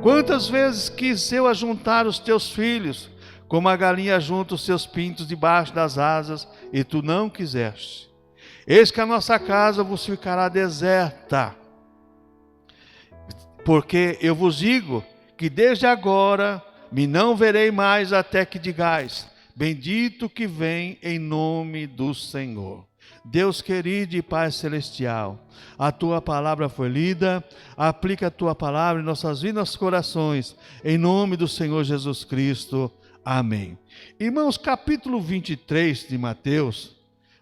Quantas vezes quis eu ajuntar os teus filhos, como a galinha junta os seus pintos debaixo das asas, e tu não quiseste. Eis que a nossa casa vos ficará deserta, porque eu vos digo que desde agora me não verei mais até que digais: bendito que vem em nome do Senhor. Deus querido e Pai celestial, a Tua palavra foi lida, aplica a Tua palavra em nossas vidas e nossos corações, em nome do Senhor Jesus Cristo. Amém. Irmãos, capítulo 23 de Mateus,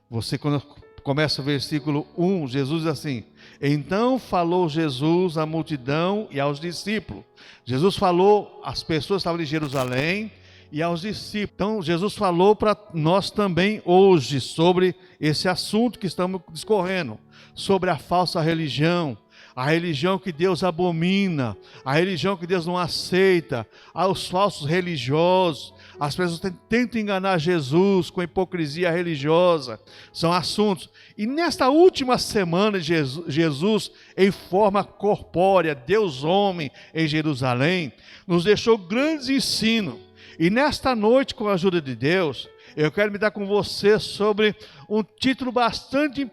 você quando começa o versículo 1, Jesus diz assim: então falou Jesus à multidão e aos discípulos. Jesus falou às pessoas que estavam em Jerusalém e aos discípulos. Então Jesus falou para nós também hoje sobre esse assunto que estamos discorrendo, sobre a falsa religião, a religião que Deus abomina, a religião que Deus não aceita, aos falsos religiosos. As pessoas tentam enganar Jesus com hipocrisia religiosa. São assuntos. E nesta última semana, Jesus, em forma corpórea, Deus homem em Jerusalém, nos deixou grandes ensinos. E nesta noite, com a ajuda de Deus, eu quero me dar com você sobre um título bastante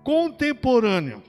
contemporâneo.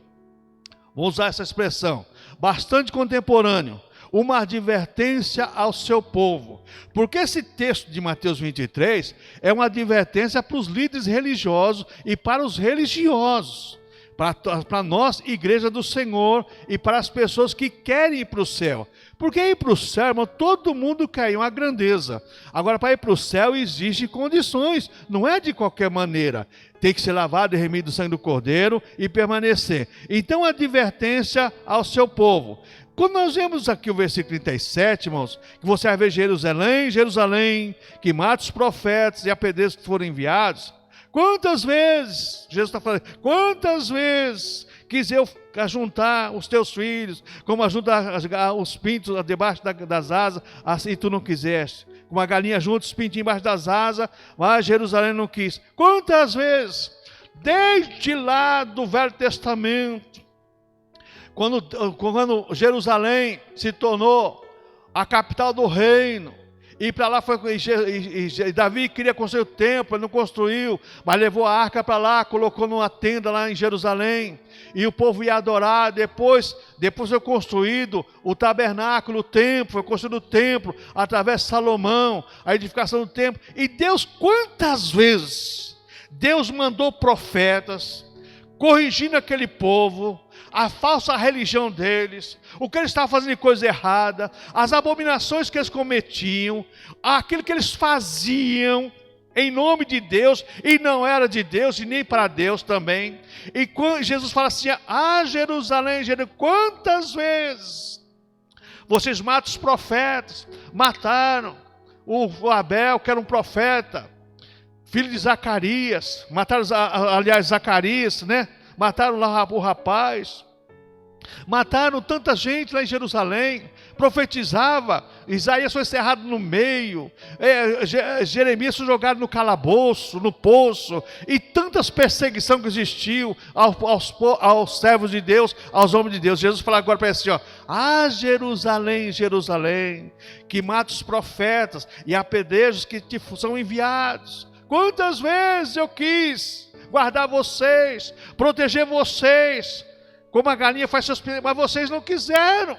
Vou usar essa expressão, bastante contemporâneo. Uma advertência ao seu povo. Porque esse texto de Mateus 23 é uma advertência para os líderes religiosos e para os religiosos. Para nós, igreja do Senhor, e para as pessoas que querem ir para o céu. Porque ir para o céu, irmão, todo mundo quer uma grandeza. Agora, para ir para o céu, existem condições, não é de qualquer maneira. Tem que ser lavado e remido do sangue do Cordeiro e permanecer. Então, advertência ao seu povo. Quando nós vemos aqui o versículo 37, irmãos, que você vai ver Jerusalém, Jerusalém, que mata os profetas e apedreja os que foram enviados. Quantas vezes, Jesus está falando, quantas vezes quis eu ajuntar os teus filhos, como ajunta os pintos debaixo das asas, assim tu não quiseste. Como a galinha junta os pintinhos embaixo das asas, mas Jerusalém não quis. Quantas vezes, desde lá do Velho Testamento, quando Jerusalém se tornou a capital do reino, e para lá foi, e Davi queria construir o templo, ele não construiu, mas levou a arca para lá, colocou numa tenda lá em Jerusalém, e o povo ia adorar. Depois foi construído o tabernáculo, o templo, foi construído o templo, através de Salomão, a edificação do templo. E Deus, quantas vezes, Deus mandou profetas, corrigindo aquele povo, a falsa religião deles, o que eles estavam fazendo de coisa errada, as abominações que eles cometiam, aquilo que eles faziam em nome de Deus, e não era de Deus, e nem para Deus também. E quando Jesus fala assim: Jerusalém, quantas vezes vocês matam os profetas, mataram o Abel, que era um profeta, filho de Zacarias, mataram, aliás, Zacarias, né? Mataram lá o rapaz, mataram tanta gente lá em Jerusalém, profetizava, Isaías foi encerrado no meio, Jeremias foi jogado no calabouço, no poço, e tantas perseguições que existiu aos servos de Deus, aos homens de Deus. Jesus fala agora para ele assim: Jerusalém, Jerusalém, que mata os profetas e apedreja os que te são enviados. Quantas vezes eu quis guardar vocês, proteger vocês, como a galinha faz seus filhos, mas vocês não quiseram.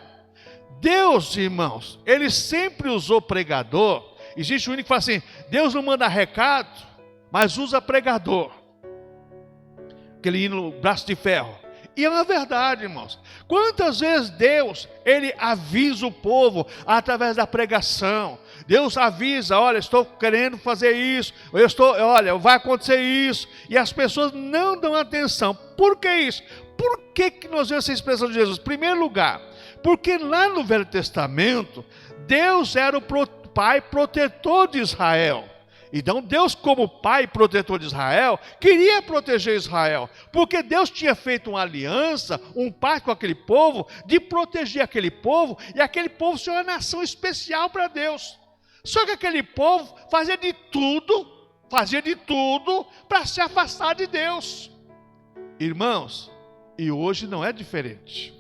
Deus, irmãos, Ele sempre usou pregador. Existe um único que fala assim: Deus não manda recado, mas usa pregador. Aquele hino, braço de ferro. E é uma verdade, irmãos. Quantas vezes Deus, Ele avisa o povo através da pregação. Deus avisa: olha, estou querendo fazer isso, olha, vai acontecer isso. E as pessoas não dão atenção. Por que isso? Por que nós vemos essa expressão de Jesus? Em primeiro lugar, porque lá no Velho Testamento, Deus era o pai protetor de Israel. Então Deus, como pai protetor de Israel, queria proteger Israel, porque Deus tinha feito uma aliança, um pacto com aquele povo, de proteger aquele povo, e aquele povo ser uma nação especial para Deus. Só que aquele povo fazia de tudo para se afastar de Deus. Irmãos, e hoje não é diferente.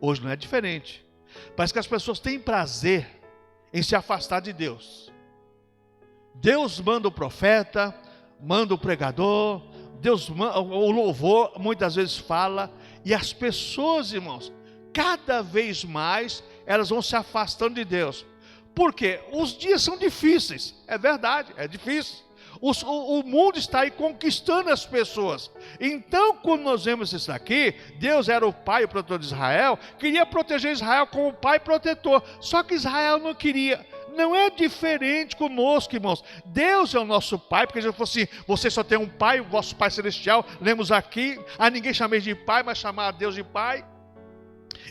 Hoje não é diferente. Parece que as pessoas têm prazer em se afastar de Deus. Deus manda o profeta, manda o pregador, Deus manda, o louvor muitas vezes fala, e as pessoas, irmãos, cada vez mais elas vão se afastando de Deus. Por quê? Os dias são difíceis, é verdade, é difícil. O mundo está aí conquistando as pessoas. Então, quando nós vemos isso aqui, Deus era o pai e o protetor de Israel, queria proteger Israel como pai protetor, só que Israel não queria. Não é diferente conosco, irmãos. Deus é o nosso pai, porque Jesus falou assim: você só tem um pai, o vosso pai celestial. Lemos aqui, a ninguém chameis de pai, mas chamar a Deus de pai.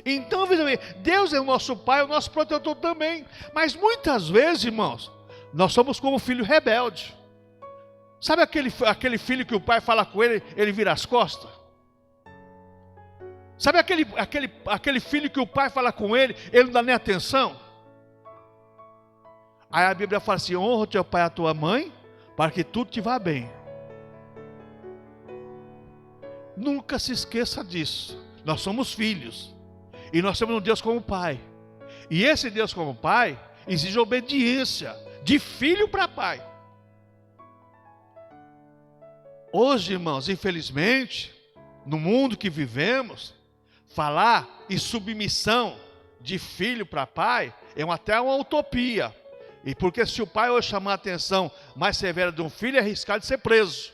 Então, veja bem, Deus é o nosso pai, o nosso protetor também. Mas muitas vezes, irmãos, nós somos como filho rebelde. Sabe aquele filho que o pai fala com ele, ele vira as costas? Sabe aquele filho que o pai fala com ele, ele não dá nem atenção? Aí a Bíblia fala assim: honra o teu pai e a tua mãe, para que tudo te vá bem. Nunca se esqueça disso. Nós somos filhos. E nós temos um Deus como pai. E esse Deus como pai exige obediência, de filho para pai. Hoje, irmãos, infelizmente, no mundo que vivemos, falar em submissão de filho para pai é até uma utopia. E porque se o pai hoje chamar a atenção mais severa de um filho, é arriscado de ser preso.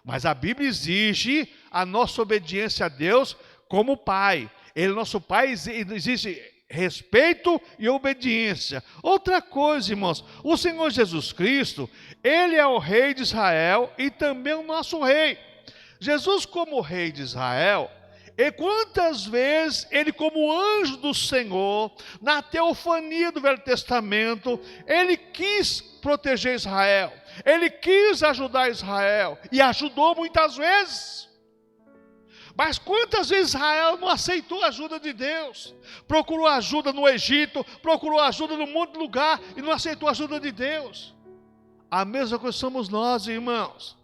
Mas a Bíblia exige a nossa obediência a Deus como pai. Ele, nosso pai, exige respeito e obediência. Outra coisa, irmãos, o Senhor Jesus Cristo, Ele é o rei de Israel e também o nosso rei. Jesus, como rei de Israel, e quantas vezes Ele, como anjo do Senhor, na teofania do Velho Testamento, Ele quis proteger Israel, Ele quis ajudar Israel, e ajudou muitas vezes. Mas quantas vezes Israel não aceitou a ajuda de Deus? Procurou ajuda no Egito, procurou ajuda num monte de lugar e não aceitou a ajuda de Deus. A mesma coisa somos nós, irmãos.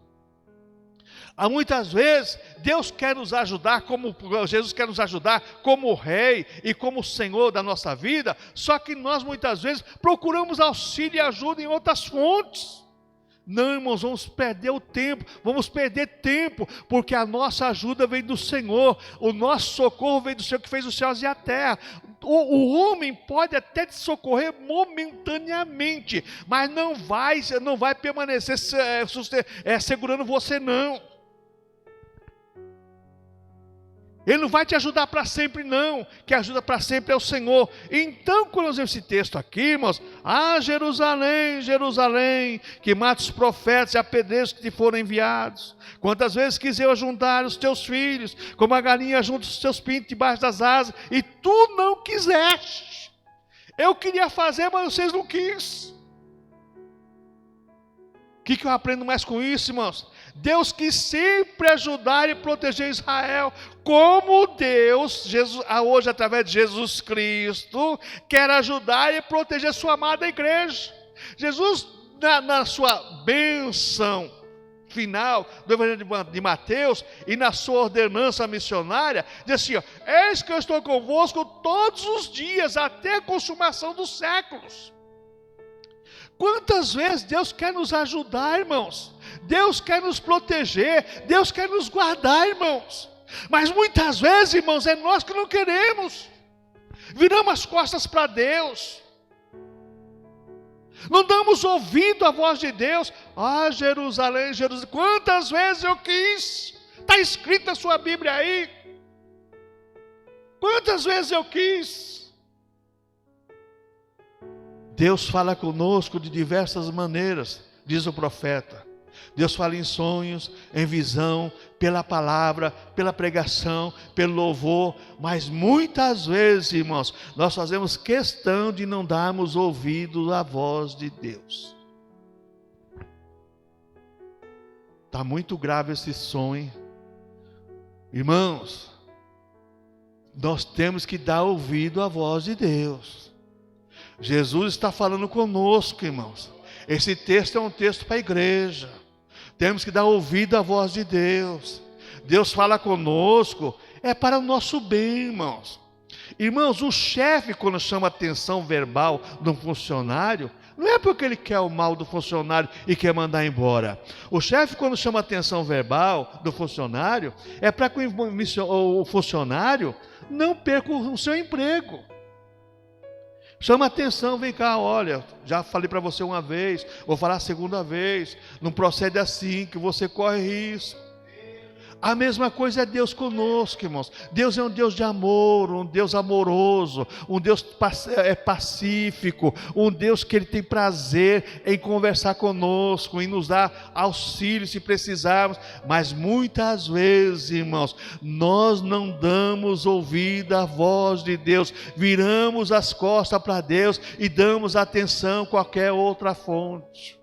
Há muitas vezes Deus quer nos ajudar, como Jesus quer nos ajudar como Rei e como Senhor da nossa vida, só que nós muitas vezes procuramos auxílio e ajuda em outras fontes. Não, irmãos, vamos perder o tempo, vamos perder tempo, porque a nossa ajuda vem do Senhor, o nosso socorro vem do Senhor que fez os céus e a terra. O homem pode até te socorrer momentaneamente, mas não vai permanecer segurando você, não. Ele não vai te ajudar para sempre, não. Quem ajuda para sempre é o Senhor. Então, quando nós vemos esse texto aqui, irmãos: ah, Jerusalém, Jerusalém, que mata os profetas e apedreja os que te foram enviados. Quantas vezes quis eu juntar os teus filhos, como a galinha junta os seus pintos debaixo das asas, e tu não quiseste. Eu queria fazer, mas vocês não quis. O que eu aprendo mais com isso, irmãos? Deus quis sempre ajudar e proteger Israel, como Deus, hoje através de Jesus Cristo, quer ajudar e proteger sua amada igreja. Jesus, na sua bênção final do Evangelho de Mateus e na sua ordenança missionária, diz assim: eis que eu estou convosco todos os dias, até a consumação dos séculos. Quantas vezes Deus quer nos ajudar, irmãos? Deus quer nos proteger, Deus quer nos guardar, irmãos. Mas muitas vezes, irmãos, é nós que não queremos. Viramos as costas para Deus. Não damos ouvido à voz de Deus. Ah, Jerusalém, Jerusalém, quantas vezes eu quis. Está escrito na sua Bíblia aí. Quantas vezes eu quis. Deus fala conosco de diversas maneiras, diz o profeta. Deus fala em sonhos, em visão, pela palavra, pela pregação, pelo louvor. Mas muitas vezes, irmãos, nós fazemos questão de não darmos ouvido à voz de Deus. Está muito grave esse sonho. Irmãos, nós temos que dar ouvido à voz de Deus. Jesus está falando conosco, irmãos. Esse texto é um texto para a igreja. Temos que dar ouvido à voz de Deus. Deus fala conosco, é para o nosso bem, irmãos. Irmãos, o chefe, quando chama atenção verbal de um funcionário, não é porque ele quer o mal do funcionário e quer mandar embora. O chefe, quando chama atenção verbal do funcionário, é para que o funcionário não perca o seu emprego. Chama atenção, vem cá, olha, já falei para você uma vez, vou falar a segunda vez, não procede assim, que você corre risco. A mesma coisa é Deus conosco, irmãos. Deus é um Deus de amor, um Deus amoroso, um Deus pacífico, um Deus que Ele tem prazer em conversar conosco, em nos dar auxílio se precisarmos. Mas muitas vezes, irmãos, nós não damos ouvido à voz de Deus, viramos as costas para Deus e damos atenção a qualquer outra fonte.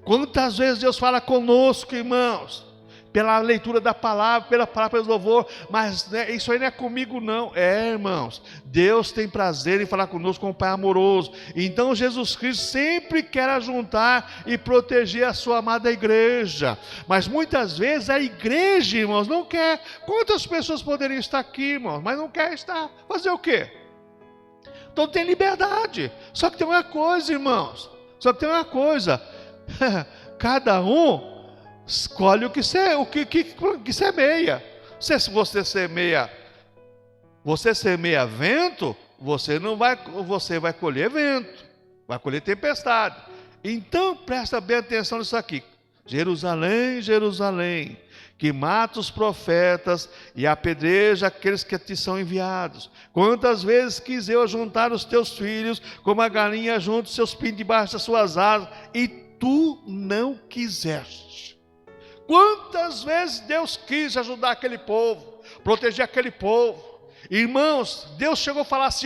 Quantas vezes Deus fala conosco, irmãos? Pela leitura da palavra, pela palavra do louvor, mas isso aí não é comigo não, irmãos, Deus tem prazer em falar conosco como Pai amoroso. Então Jesus Cristo sempre quer ajuntar e proteger a sua amada igreja, mas muitas vezes a igreja, irmãos, não quer. Quantas pessoas poderiam estar aqui, irmãos, mas não quer estar, fazer o quê? Então tem liberdade, só que tem uma coisa, irmãos, cada um escolhe o que semeia. Se você semeia vento, você vai colher vento, vai colher tempestade. Então presta bem atenção nisso aqui. Jerusalém, Jerusalém, que mata os profetas e apedreja aqueles que te são enviados. Quantas vezes quis eu juntar os teus filhos, como a galinha junta os seus pintos debaixo das suas asas, e tu não quiseste. Quantas vezes Deus quis ajudar aquele povo, proteger aquele povo. Irmãos, Deus chegou a falar assim,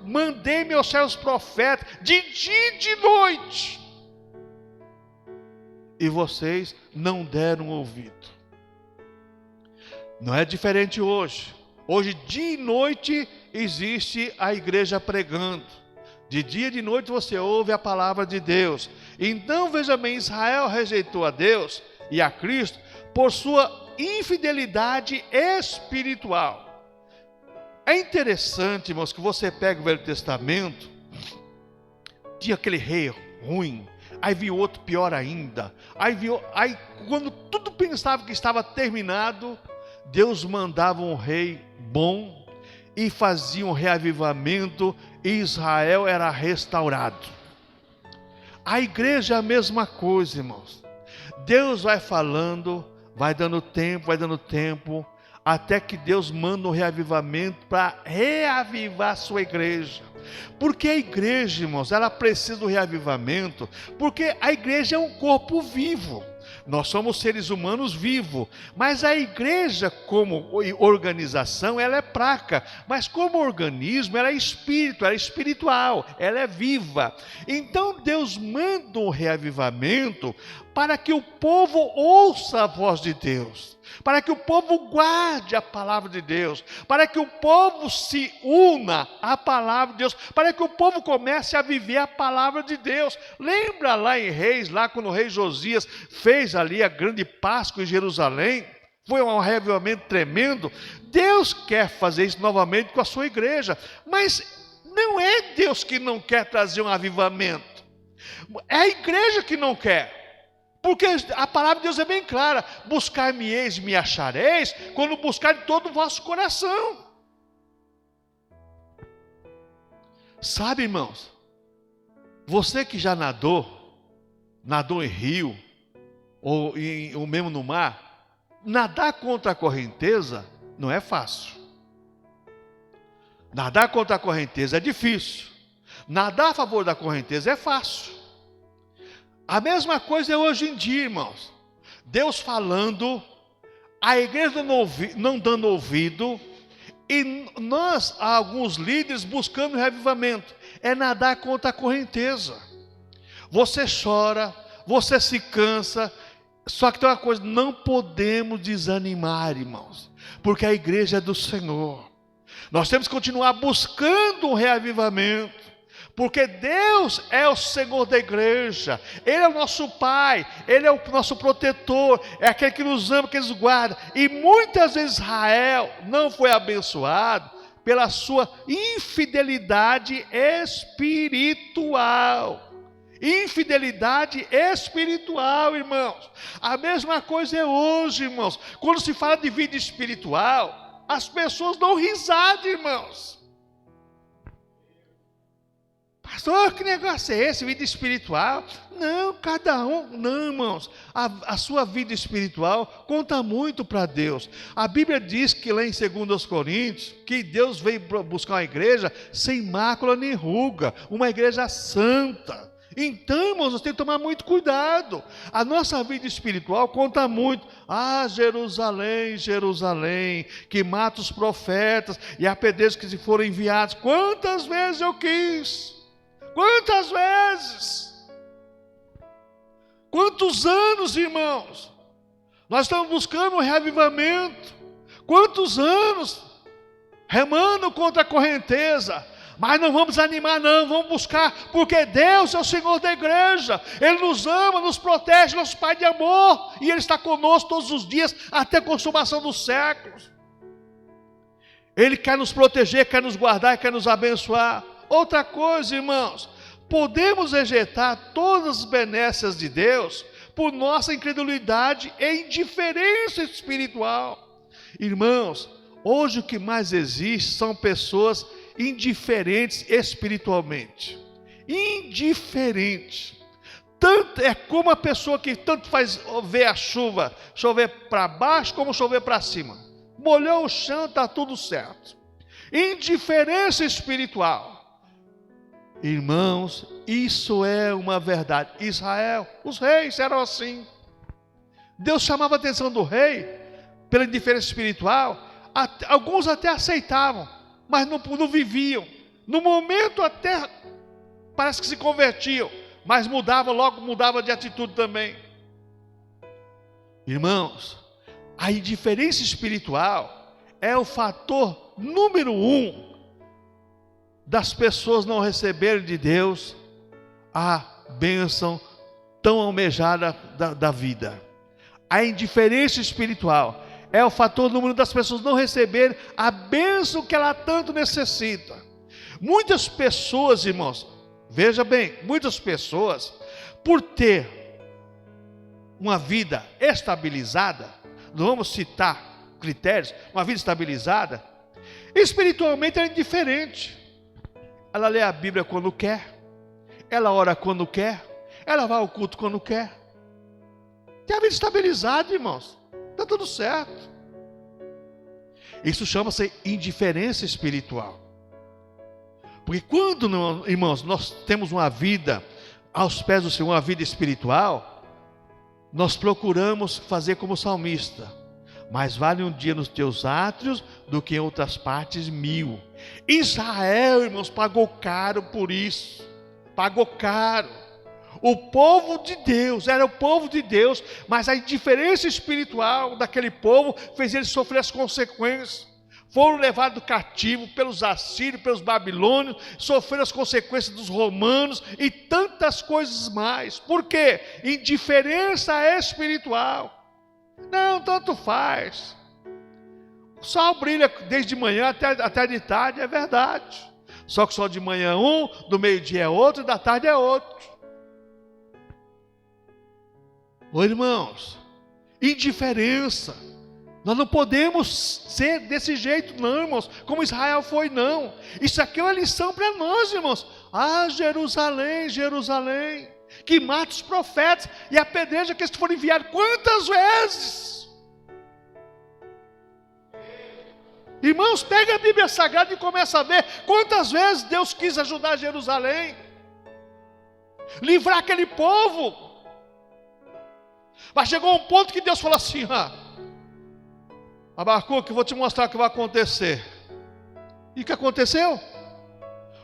mandei meus servos profetas de dia e de noite, e vocês não deram ouvido. Não é diferente hoje. Hoje, dia e noite, existe a igreja pregando. De dia e de noite você ouve a palavra de Deus. Então, veja bem, Israel rejeitou a Deus e a Cristo por sua infidelidade espiritual. É interessante, irmãos, que você pega o Velho Testamento, tinha aquele rei ruim, aí viu outro pior ainda, aí quando tudo pensava que estava terminado, Deus mandava um rei bom e fazia um reavivamento, e Israel era restaurado. A igreja é a mesma coisa, irmãos. Deus vai falando, vai dando tempo, até que Deus manda um reavivamento para reavivar a sua igreja. Porque a igreja, irmãos, ela precisa do reavivamento, porque a igreja é um corpo vivo. Nós somos seres humanos vivos, mas a igreja como organização, ela é fraca, mas como organismo, ela é espírito, ela é espiritual, ela é viva. Então Deus manda um reavivamento para que o povo ouça a voz de Deus, para que o povo guarde a palavra de Deus, para que o povo se una à palavra de Deus, para que o povo comece a viver a palavra de Deus. Lembra lá em Reis, lá quando o rei Josias fez ali a grande Páscoa em Jerusalém? Foi um reavivamento tremendo. Deus quer fazer isso novamente com a sua igreja, mas não é Deus que não quer trazer um avivamento, é a igreja que não quer. Porque a palavra de Deus é bem clara: buscar-me-eis e me achareis, quando buscar de todo o vosso coração. Sabe, irmãos, você que já nadou em rio, ou mesmo no mar, nadar contra a correnteza não é fácil. Nadar contra a correnteza é difícil. Nadar a favor da correnteza é fácil. A mesma coisa é hoje em dia, irmãos. Deus falando, a igreja não dando ouvido, e nós, alguns líderes, buscando reavivamento. É nadar contra a correnteza. Você chora, você se cansa, só que tem uma coisa: não podemos desanimar, irmãos, porque a igreja é do Senhor. Nós temos que continuar buscando um reavivamento, porque Deus é o Senhor da igreja, Ele é o nosso Pai, Ele é o nosso protetor, é aquele que nos ama, que nos guarda. E muitas vezes Israel não foi abençoado pela sua infidelidade espiritual. Infidelidade espiritual, irmãos. A mesma coisa é hoje, irmãos. Quando se fala de vida espiritual, as pessoas dão risada, irmãos. Pastor, que negócio é esse, vida espiritual? Não, cada um, não, irmãos. A sua vida espiritual conta muito para Deus. A Bíblia diz que lá em 2 Coríntios, que Deus veio buscar uma igreja sem mácula nem ruga, uma igreja santa. Então, irmãos, nós temos que tomar muito cuidado. A nossa vida espiritual conta muito. Ah, Jerusalém, Jerusalém, que mata os profetas e apedrejos que se foram enviados. Quantas vezes eu quis? Quantas vezes? Quantos anos, irmãos? Nós estamos buscando um reavivamento. Quantos anos? Remando contra a correnteza. Mas não vamos animar não, vamos buscar, porque Deus é o Senhor da igreja, Ele nos ama, nos protege, nosso Pai de amor, e Ele está conosco todos os dias, até a consumação dos séculos. Ele quer nos proteger, quer nos guardar, quer nos abençoar. Outra coisa, irmãos, podemos rejeitar todas as benesses de Deus por nossa incredulidade e indiferença espiritual. Irmãos, hoje o que mais existe são pessoas indiferentes espiritualmente. Indiferente. Tanto é como a pessoa que tanto faz ver a chuva chover para baixo como chover para cima. Molhou o chão, está tudo certo. Indiferença espiritual. Irmãos, isso é uma verdade. Israel, os reis eram assim. Deus chamava a atenção do rei pela indiferença espiritual. Alguns até aceitavam, mas não viviam. No momento até parece que se convertiam, mas logo mudava de atitude também. Irmãos, a indiferença espiritual é o fator número 1 das pessoas não receberem de Deus a bênção tão almejada da vida. A indiferença espiritual é o fator número 1 das pessoas não receberem a bênção que ela tanto necessita. Muitas pessoas, irmãos, veja bem, muitas pessoas, por ter uma vida estabilizada, não vamos citar critérios, uma vida estabilizada, espiritualmente ela é indiferente. Ela lê a Bíblia quando quer, ela ora quando quer, ela vai ao culto quando quer. Tem a vida estabilizada, irmãos, está tudo certo. Isso chama-se indiferença espiritual. Porque quando, irmãos, nós temos uma vida aos pés do Senhor, uma vida espiritual, nós procuramos fazer como o salmista: mais vale um dia nos teus átrios do que em outras partes 1000. Israel, irmãos, pagou caro por isso. Pagou caro. O povo de Deus, era o povo de Deus, mas a indiferença espiritual daquele povo fez eles sofrer as consequências. Foram levados cativo pelos assírios, pelos babilônios, sofreram as consequências dos romanos e tantas coisas mais. Por quê? Indiferença espiritual. Não, tanto faz. O sol brilha desde manhã até de tarde, é verdade. Só que só de manhã um, do meio-dia é outro, da tarde é outro. Ô irmãos, indiferença. Nós não podemos ser desse jeito não, irmãos, como Israel foi não. Isso aqui é uma lição para nós, irmãos. Ah, Jerusalém, Jerusalém, que mata os profetas e apedreja aqueles que foram enviados. Quantas vezes? Irmãos, pega a Bíblia Sagrada e começa a ver quantas vezes Deus quis ajudar Jerusalém, livrar aquele povo. Mas chegou um ponto que Deus falou assim: Abacuque, vou te mostrar o que vai acontecer. E o que aconteceu?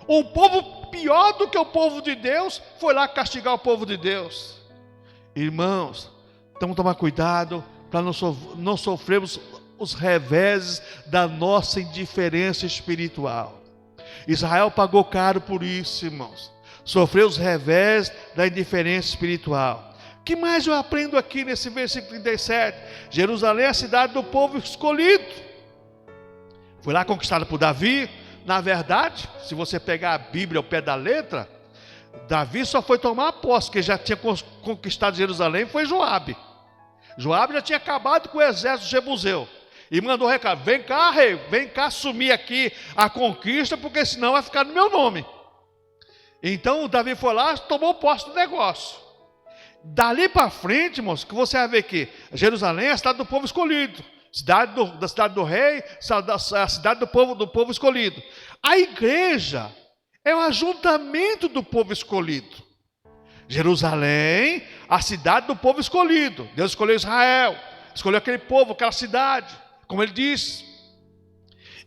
Um povo pior do que o povo de Deus foi lá castigar o povo de Deus. Irmãos, então tomar cuidado para não sofrermos os reveses da nossa indiferença espiritual. Israel pagou caro por isso, irmãos. Sofreu os reveses da indiferença espiritual. O que mais eu aprendo aqui nesse versículo 37? Jerusalém é a cidade do povo escolhido. Foi lá conquistada por Davi. Na verdade, se você pegar a Bíblia ao pé da letra, Davi só foi tomar posse, que já tinha conquistado Jerusalém, foi Joabe. Joabe já tinha acabado com o exército jebuseu. E mandou um recado: vem cá, rei, vem cá assumir aqui a conquista, porque senão vai ficar no meu nome. Então o Davi foi lá, tomou posse do negócio. Dali para frente, irmãos, que você vai ver que Jerusalém é a cidade do povo escolhido. Da cidade do rei, a cidade do povo escolhido. A igreja é o ajuntamento do povo escolhido. Jerusalém, a cidade do povo escolhido. Deus escolheu Israel, escolheu aquele povo, aquela cidade, como ele disse.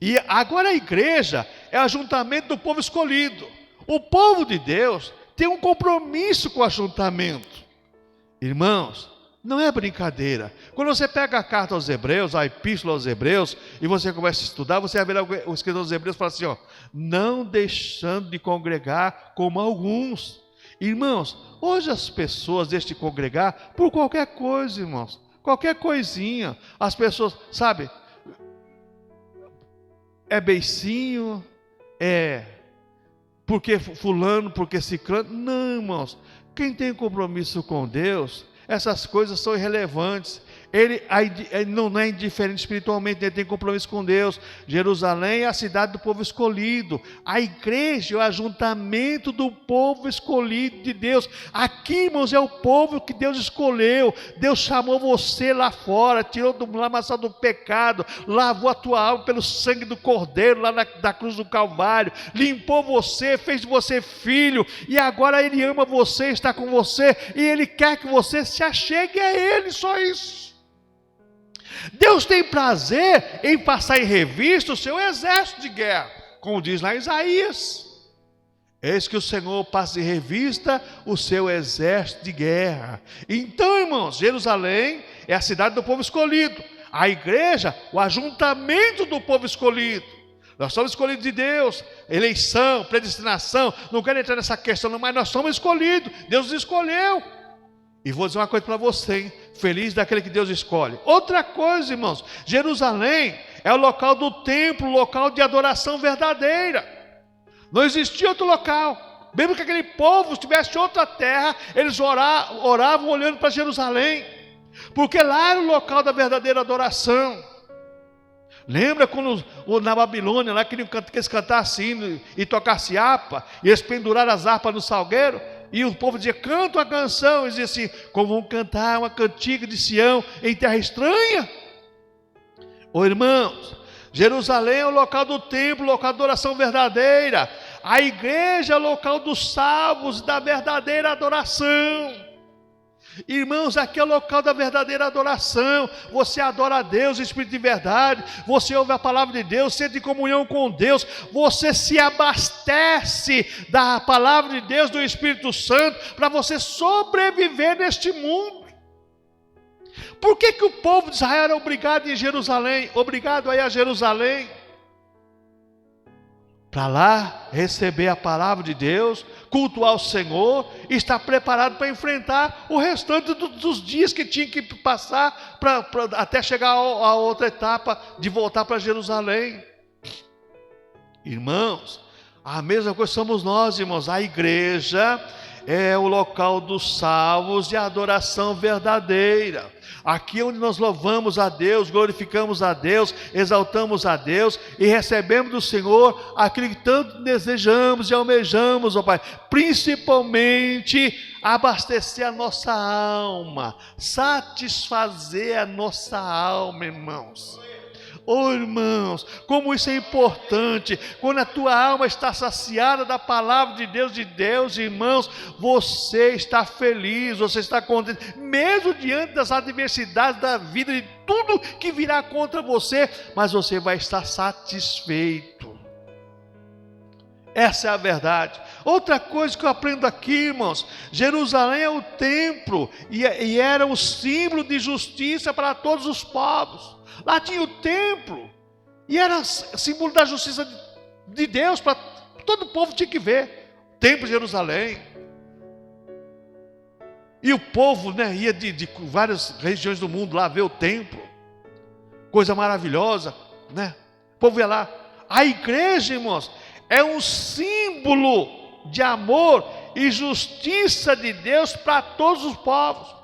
E agora a igreja é o ajuntamento do povo escolhido. O povo de Deus tem um compromisso com o ajuntamento. Irmãos, não é brincadeira. Quando você pega a carta aos Hebreus, a epístola aos Hebreus, e você começa a estudar, você vai ver o escritor dos Hebreus fala assim, ó: não deixando de congregar como alguns. Irmãos, hoje as pessoas deixam de congregar por qualquer coisa, irmãos. Qualquer coisinha. As pessoas, sabe, é beicinho, é porque fulano, porque ciclano. Não, irmãos. Quem tem compromisso com Deus, essas coisas são irrelevantes. Ele não é indiferente espiritualmente, ele tem compromisso com Deus. Jerusalém é a cidade do povo escolhido. A igreja é o ajuntamento do povo escolhido de Deus. Aqui, irmãos, é o povo que Deus escolheu. Deus chamou você lá fora, tirou do lamaçal do pecado, lavou a tua alma pelo sangue do Cordeiro, lá da cruz do Calvário, limpou você, fez de você filho, e agora Ele ama você, está com você, e Ele quer que você se achegue a Ele, só isso. Deus tem prazer em passar em revista o seu exército de guerra, como diz lá em Isaías. Eis que o Senhor passa em revista o seu exército de guerra. Então, irmãos, Jerusalém é a cidade do povo escolhido. A igreja, o ajuntamento do povo escolhido. Nós somos escolhidos de Deus, eleição, predestinação. Não quero entrar nessa questão, mas nós somos escolhidos. Deus nos escolheu. E vou dizer uma coisa para você, hein? Feliz daquele que Deus escolhe. Outra coisa, irmãos, Jerusalém é o local do templo, o local de adoração verdadeira. Não existia outro local. Mesmo que aquele povo estivesse em outra terra, eles oravam olhando para Jerusalém, porque lá era o local da verdadeira adoração. Lembra quando na Babilônia lá queriam que eles cantassem hino e tocassem harpa, e eles penduraram as harpas no salgueiro? E o povo dizia: canta uma canção. Eles diziam assim: como vão cantar uma cantiga de Sião em terra estranha? Ô irmãos, Jerusalém é o local do templo, o local da adoração verdadeira. A igreja é o local dos salvos, da verdadeira adoração. Irmãos, aqui é o local da verdadeira adoração. Você adora a Deus em espírito de verdade. Você ouve a palavra de Deus, sente em comunhão com Deus. Você se abastece da palavra de Deus, do Espírito Santo, para você sobreviver neste mundo. Por que o povo de Israel era obrigado em Jerusalém? Obrigado a ir a Jerusalém? Para lá receber a palavra de Deus, cultuar o Senhor, e estar preparado para enfrentar o restante dos dias que tinha que passar até chegar a outra etapa de voltar para Jerusalém. Irmãos, a mesma coisa somos nós, irmãos. A igreja é o local dos salvos e a adoração verdadeira. Aqui onde nós louvamos a Deus, glorificamos a Deus, exaltamos a Deus e recebemos do Senhor aquilo que tanto desejamos e almejamos, ó Pai. Principalmente abastecer a nossa alma, satisfazer a nossa alma, irmãos. Oh, irmãos, como isso é importante. Quando a tua alma está saciada da palavra de Deus, irmãos, você está feliz, você está contente, mesmo diante das adversidades da vida, de tudo que virá contra você, mas você vai estar satisfeito. Essa é a verdade. Outra coisa que eu aprendo aqui, irmãos: Jerusalém é o templo e era o símbolo de justiça para todos os povos. Lá tinha o templo e era símbolo da justiça de Deus, para todo o povo tinha que ver o templo de Jerusalém. E o povo, né, ia de várias regiões do mundo lá ver o templo, coisa maravilhosa, né? povo ia lá. A igreja, irmãos, é um símbolo de amor e justiça de Deus para todos os povos.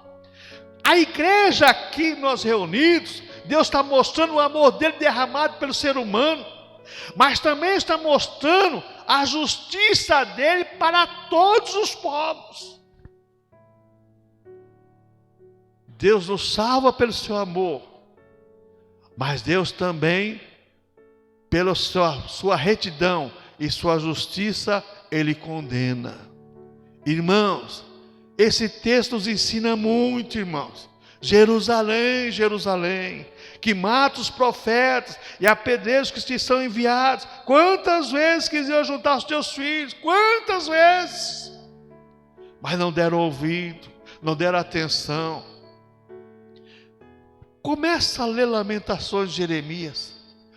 A igreja aqui, nós reunidos, Deus está mostrando o amor dele derramado pelo ser humano, mas também está mostrando a justiça dele para todos os povos. Deus nos salva pelo seu amor, mas Deus também, pela sua retidão e sua justiça, Ele condena. Irmãos, esse texto nos ensina muito, irmãos. Jerusalém, Jerusalém, que mata os profetas e apedreja os que te são enviados. Quantas vezes quiseram juntar os teus filhos? Quantas vezes? Mas não deram ouvido, não deram atenção. Começa a ler Lamentações de Jeremias.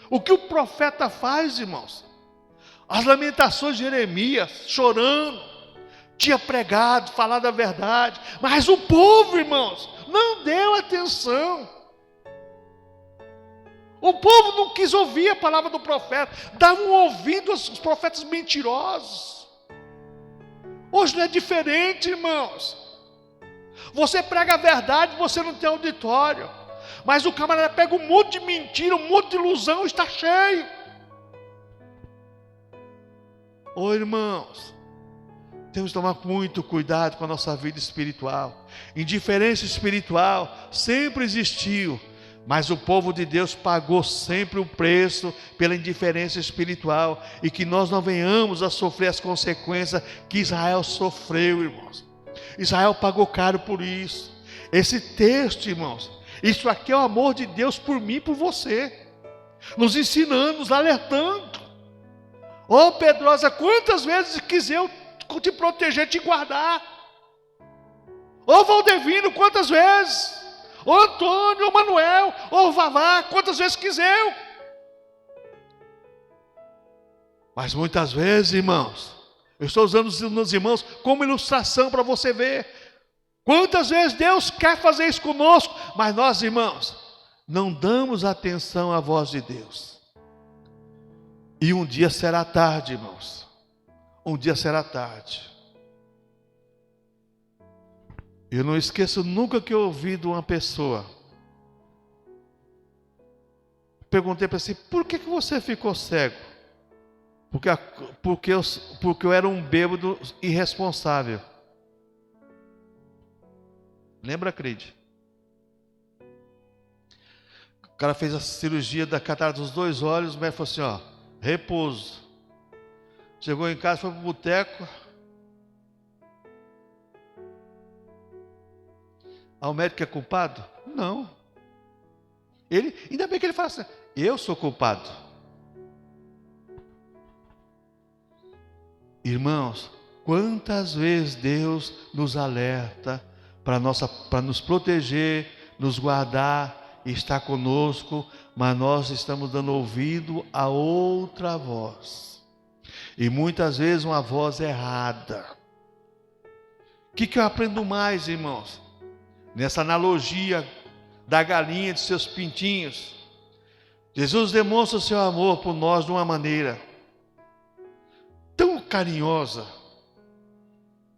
O que o profeta faz, irmãos? As lamentações de Jeremias, chorando, tinha pregado, falado a verdade, mas o povo, irmãos, não deu atenção. O povo não quis ouvir a palavra do profeta, davam ouvido aos profetas mentirosos. Hoje não é diferente, irmãos. Você prega a verdade, você não tem auditório, mas o camarada pega um monte de mentira, um monte de ilusão, está cheio. Ô irmãos, temos que tomar muito cuidado com a nossa vida espiritual. Indiferença espiritual sempre existiu, mas o povo de Deus pagou sempre o preço pela indiferença espiritual, e que nós não venhamos a sofrer as consequências que Israel sofreu, irmãos. Israel pagou caro por isso. Esse texto, irmãos, isso aqui é o amor de Deus por mim e por você, nos ensinando, nos alertando. Ô Pedrosa, quantas vezes quis eu te proteger, te guardar? Ô Valdevino, quantas vezes? Ô Antônio, ô Manuel, ô Vavá, quantas vezes quis eu? Mas muitas vezes, irmãos, eu estou usando os meus irmãos como ilustração para você ver. Quantas vezes Deus quer fazer isso conosco, mas nós, irmãos, não damos atenção à voz de Deus. E um dia será tarde, irmãos. Um dia será tarde. Eu não esqueço nunca que eu ouvi de uma pessoa. Perguntei para ele, por que você ficou cego? Porque eu era um bêbado irresponsável. Lembra, Creide? O cara fez a cirurgia da catarata dos 2 olhos, o médico falou assim, ó, repouso. Chegou em casa, foi para o boteco. O médico é culpado? Não. Ainda bem que ele fala assim, eu sou culpado. Irmãos, quantas vezes Deus nos alerta para nos proteger, nos guardar, estar conosco, mas nós estamos dando ouvido a outra voz. E muitas vezes uma voz errada. O que eu aprendo mais, irmãos? Nessa analogia da galinha de seus pintinhos, Jesus demonstra o seu amor por nós de uma maneira tão carinhosa.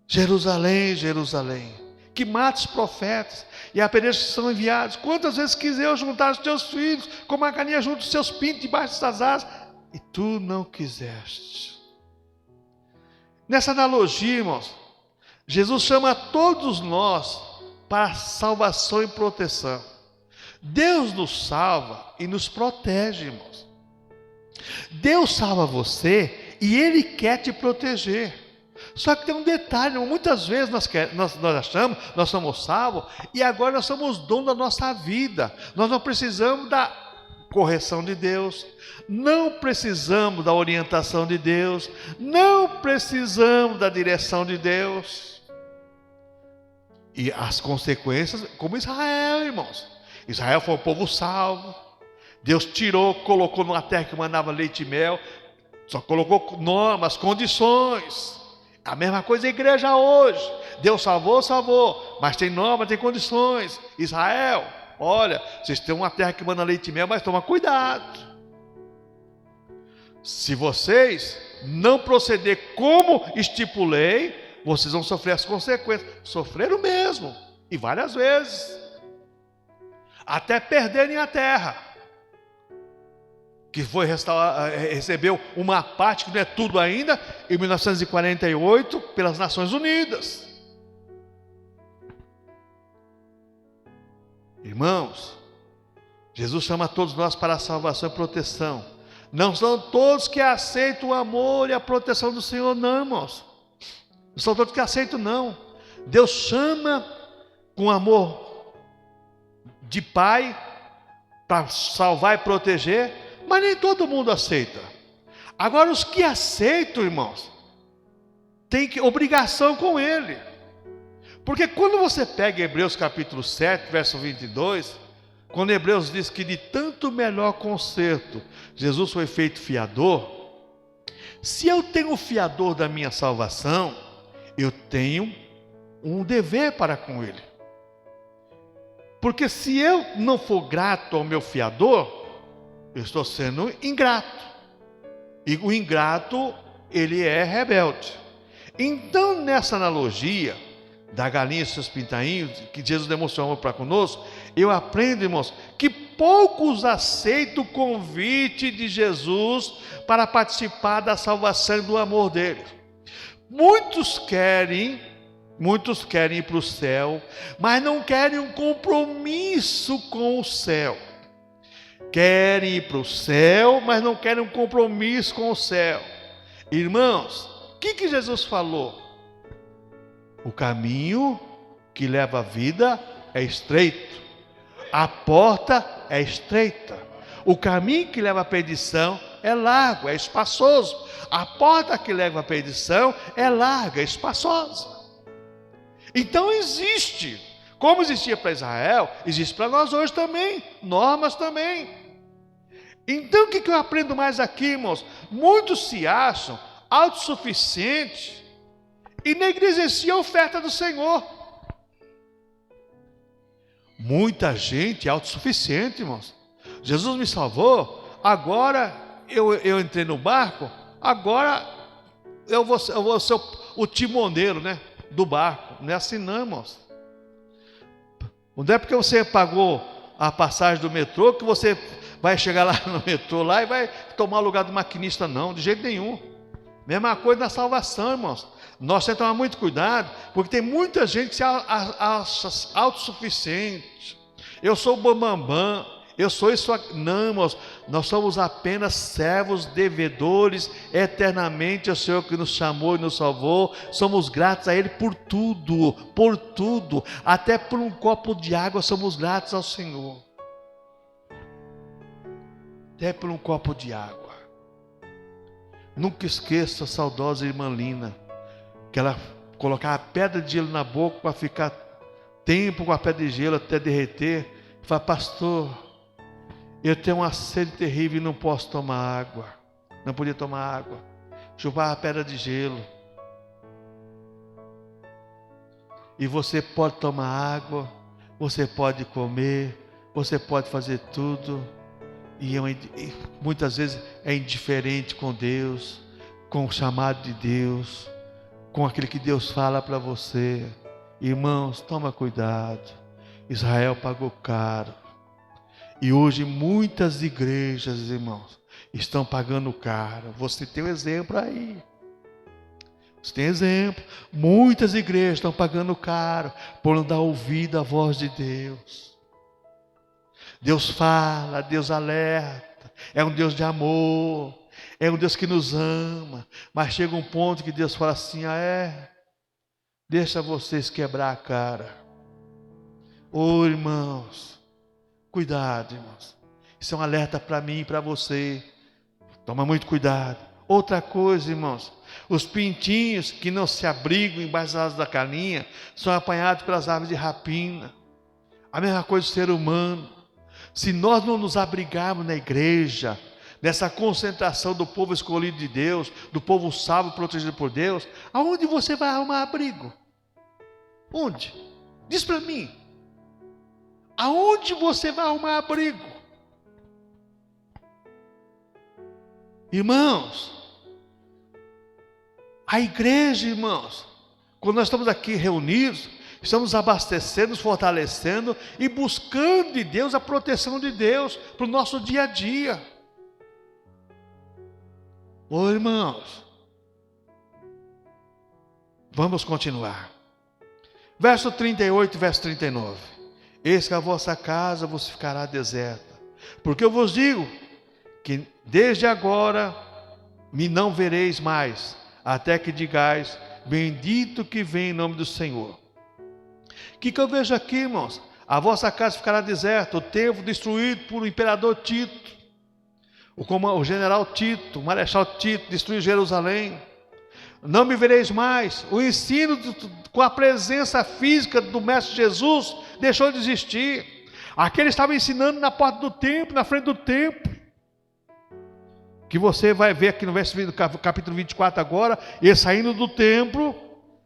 Jerusalém, Jerusalém, que mata os profetas e apedreja os que são enviados. Quantas vezes quis eu juntar os teus filhos, como a galinha junta os seus pintos debaixo das asas, e tu não quiseste. Nessa analogia, irmãos, Jesus chama todos nós para salvação e proteção. Deus nos salva e nos protege, irmãos. Deus salva você e Ele quer te proteger. Só que tem um detalhe, muitas vezes nós achamos, nós somos salvos e agora nós somos donos da nossa vida. Nós não precisamos da correção de Deus, não precisamos da orientação de Deus, não precisamos da direção de Deus. E as consequências, como Israel, irmãos. Israel foi um povo salvo. Deus tirou, colocou numa terra que mandava leite e mel, só colocou normas, condições. A mesma coisa a igreja hoje. Deus salvou, salvou, mas tem normas, tem condições. Israel, olha, vocês têm uma terra que manda leite e mel, mas toma cuidado. Se vocês não proceder como estipulei, vocês vão sofrer as consequências. Sofreram mesmo, e várias vezes, até perderem a terra, que foi recebeu uma parte, que não é tudo ainda, em 1948, pelas Nações Unidas. Irmãos, Jesus chama todos nós para a salvação e proteção. Não são todos que aceitam o amor e a proteção do Senhor, não, irmãos. Não são todos que aceitam, não. Deus chama com amor de Pai para salvar e proteger, mas nem todo mundo aceita. Agora, os que aceitam, irmãos, tem obrigação com Ele. Porque quando você pega Hebreus capítulo 7, verso 22, quando Hebreus diz que de tanto melhor conserto Jesus foi feito fiador, se eu tenho o fiador da minha salvação, eu tenho um dever para com Ele. Porque se eu não for grato ao meu fiador, eu estou sendo ingrato. E o ingrato, ele é rebelde. Então, nessa analogia da galinha e seus pintainhos, que Jesus demonstrou amor para conosco, eu aprendo, irmãos, que poucos aceitam o convite de Jesus para participar da salvação e do amor dele. Muitos querem ir para o céu, mas não querem um compromisso com o céu. Querem ir para o céu, mas não querem um compromisso com o céu. Irmãos, o que Jesus falou? O caminho que leva à vida é estreito, a porta é estreita. O caminho que leva à perdição é largo, é espaçoso. A porta que leva à perdição é larga, é espaçosa. Então existe, como existia para Israel, existe para nós hoje também, normas também. Então o que eu aprendo mais aqui, irmãos? Muitos se acham autossuficientes e negligenciam a oferta do Senhor. Muita gente é autossuficiente, irmãos. Jesus me salvou, agora eu entrei no barco, agora eu vou ser o timoneiro, né, do barco. Não é assim não, irmãos. Não é porque você pagou a passagem do metrô que você vai chegar lá no metrô lá e vai tomar o lugar do maquinista, não, de jeito nenhum. Mesma coisa na salvação, irmãos. Nós temos que tomar muito cuidado, porque tem muita gente que se acha autossuficiente. Eu sou o bambambam, eu sou isso aqui. Não, irmãos, nós somos apenas servos devedores eternamente ao Senhor que nos chamou e nos salvou. Somos gratos a Ele por tudo, até por um copo de água somos gratos ao Senhor. Até por um copo de água. Nunca esqueça a saudosa irmã Lina, que ela colocava pedra de gelo na boca para ficar tempo com a pedra de gelo até derreter. Fala, pastor, eu tenho uma sede terrível e não posso tomar água. Não podia tomar água. Chupava a pedra de gelo. E você pode tomar água, você pode comer, você pode fazer tudo. E muitas vezes é indiferente com Deus, com o chamado de Deus, com aquilo que Deus fala para você. Irmãos, toma cuidado. Israel pagou caro. E hoje muitas igrejas, irmãos, estão pagando caro. Você tem um exemplo aí. Você tem exemplo. Muitas igrejas estão pagando caro por não dar ouvido à voz de Deus. Deus fala, Deus alerta, é um Deus de amor, é um Deus que nos ama, mas chega um ponto que Deus fala assim, deixa vocês quebrar a cara. Ô irmãos, cuidado, irmãos, isso é um alerta para mim e para você, toma muito cuidado. Outra coisa, irmãos, os pintinhos que não se abrigam embaixo das asas da galinha, são apanhados pelas aves de rapina. A mesma coisa do ser humano. Se nós não nos abrigarmos na igreja, nessa concentração do povo escolhido de Deus, do povo salvo, protegido por Deus, aonde você vai arrumar abrigo? Onde? Diz para mim. Aonde você vai arrumar abrigo? Irmãos, a igreja, irmãos, quando nós estamos aqui reunidos, estamos abastecendo, nos fortalecendo e buscando de Deus a proteção de Deus para o nosso dia a dia. Ô irmãos, vamos continuar. Verso 38, verso 39. Eis que a vossa casa vos ficará deserta, porque eu vos digo que desde agora me não vereis mais, até que digais, bendito que vem em nome do Senhor. O que eu vejo aqui, irmãos? A vossa casa ficará deserta, o templo destruído por o imperador Tito, o general Tito, o marechal Tito, destruiu Jerusalém. Não me vereis mais. O ensino com a presença física do Mestre Jesus deixou de existir. Aqui ele estava ensinando na porta do templo, na frente do templo, que você vai ver aqui no capítulo 24 agora, ele saindo do templo,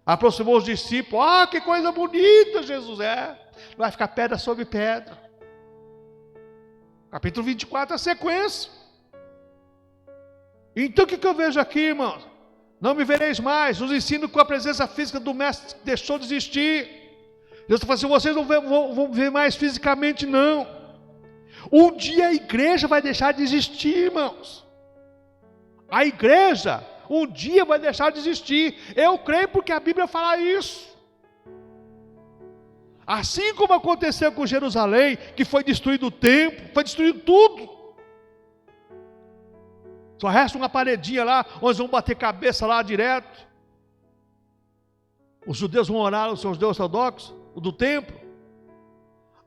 aproximou os discípulos. Ah, que coisa bonita Jesus é. Vai ficar pedra sobre pedra. Capítulo 24 é a sequência. Então o que eu vejo aqui, irmãos? Não me vereis mais. Os ensinos com a presença física do mestre deixou de existir. Deus está falando assim, vocês não vão ver mais fisicamente, não. Um dia a igreja vai deixar de existir, irmãos. A igreja um dia vai deixar de existir. Eu creio porque a Bíblia fala isso. Assim como aconteceu com Jerusalém, que foi destruído o templo, foi destruído tudo. Só resta uma paredinha lá, onde vão bater cabeça lá direto. Os judeus vão orar os seus deuses ortodoxos, o do templo.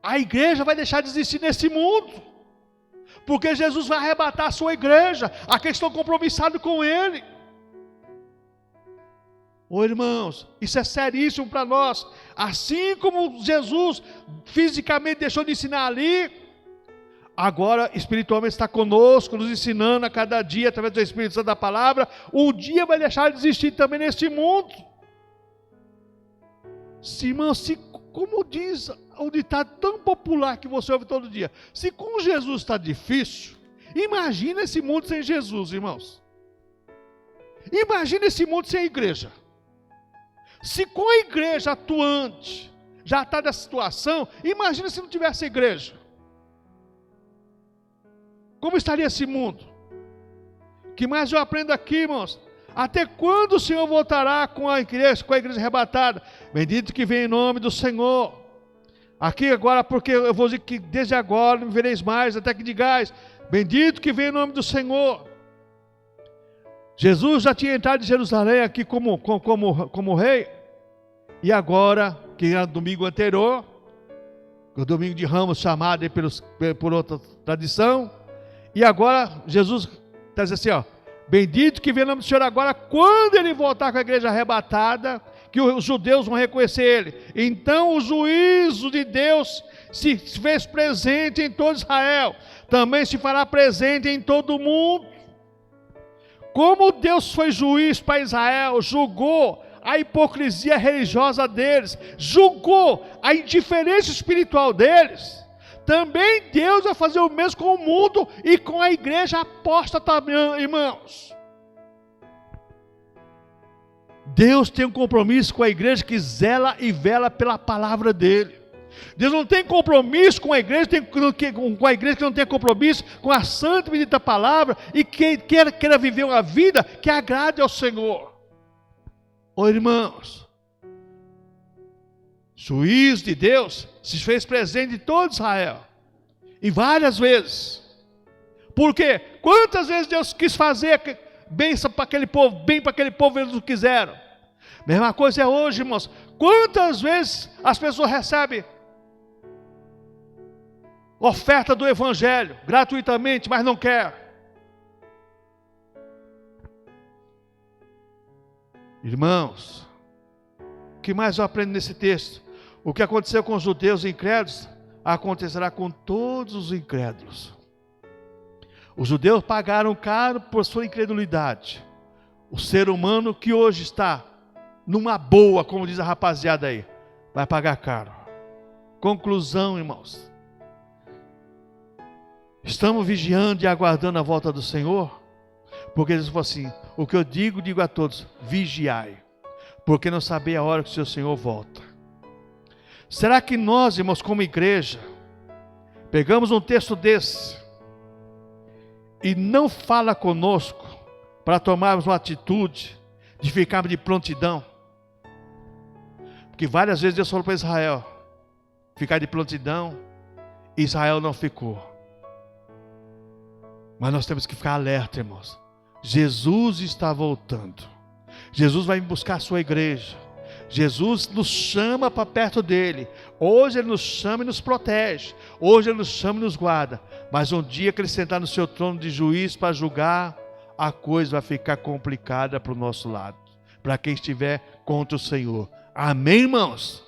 A igreja vai deixar de existir nesse mundo, porque Jesus vai arrebatar a sua igreja, a que estão compromissados com Ele. Ô irmãos, isso é seríssimo para nós. Assim como Jesus fisicamente deixou de ensinar ali, agora espiritualmente está conosco, nos ensinando a cada dia, através do Espírito Santo da palavra. Um dia vai deixar de existir também neste mundo. Irmão, como diz o ditado tão popular que você ouve todo dia, se com Jesus está difícil, imagina esse mundo sem Jesus, irmãos. Imagina esse mundo sem a igreja. Se com a igreja atuante já está nessa situação, imagina se não tivesse a igreja. Como estaria esse mundo? O que mais eu aprendo aqui, irmãos? Até quando o Senhor voltará com a igreja arrebatada? Bendito que vem em nome do Senhor. Aqui agora, porque eu vou dizer que desde agora não me vereis mais, até que digais, bendito que vem em nome do Senhor. Jesus já tinha entrado em Jerusalém aqui como rei, e agora, que era no domingo anterior, o domingo de Ramos, chamado aí por outra tradição, e agora Jesus está dizendo assim, ó, bendito que vem em nome do Senhor agora, quando ele voltar com a igreja arrebatada, que os judeus vão reconhecer ele. Então o juízo de Deus se fez presente em todo Israel, também se fará presente em todo o mundo. Como Deus foi juiz para Israel, julgou a hipocrisia religiosa deles, julgou a indiferença espiritual deles, também Deus vai fazer o mesmo com o mundo e com a igreja apóstata, irmãos. Deus tem um compromisso com a igreja que zela e vela pela palavra dele. Deus não tem compromisso com a igreja, com a igreja que não tem compromisso com a santa e bendita palavra e que queira viver uma vida que agrade ao Senhor. Ô irmãos, juiz de Deus se fez presente em todo Israel, e várias vezes. Por quê? Quantas vezes Deus quis fazer bênção para aquele povo, eles não quiseram. Mesma coisa é hoje, irmãos. Quantas vezes as pessoas recebem oferta do evangelho gratuitamente, mas não quer. Irmãos, o que mais eu aprendo nesse texto? O que aconteceu com os judeus incrédulos acontecerá com todos os incrédulos. Os judeus pagaram caro por sua incredulidade. O ser humano que hoje está numa boa, como diz a rapaziada aí, vai pagar caro. Conclusão, irmãos. Estamos vigiando e aguardando a volta do Senhor? Porque Jesus falou assim: o que eu digo a todos, vigiai, porque não sabei a hora que o seu Senhor volta. Será que nós, irmãos, como igreja, pegamos um texto desse e não fala conosco para tomarmos uma atitude de ficarmos de prontidão? Porque várias vezes Deus falou para Israel ficar de prontidão, e Israel não ficou. Mas nós temos que ficar alerta, irmãos. Jesus está voltando. Jesus vai buscar a sua igreja. Jesus nos chama para perto dele. Hoje ele nos chama e nos protege. Hoje ele nos chama e nos guarda. Mas um dia que ele sentar no seu trono de juiz para julgar, a coisa vai ficar complicada para o nosso lado, para quem estiver contra o Senhor. Amém, irmãos?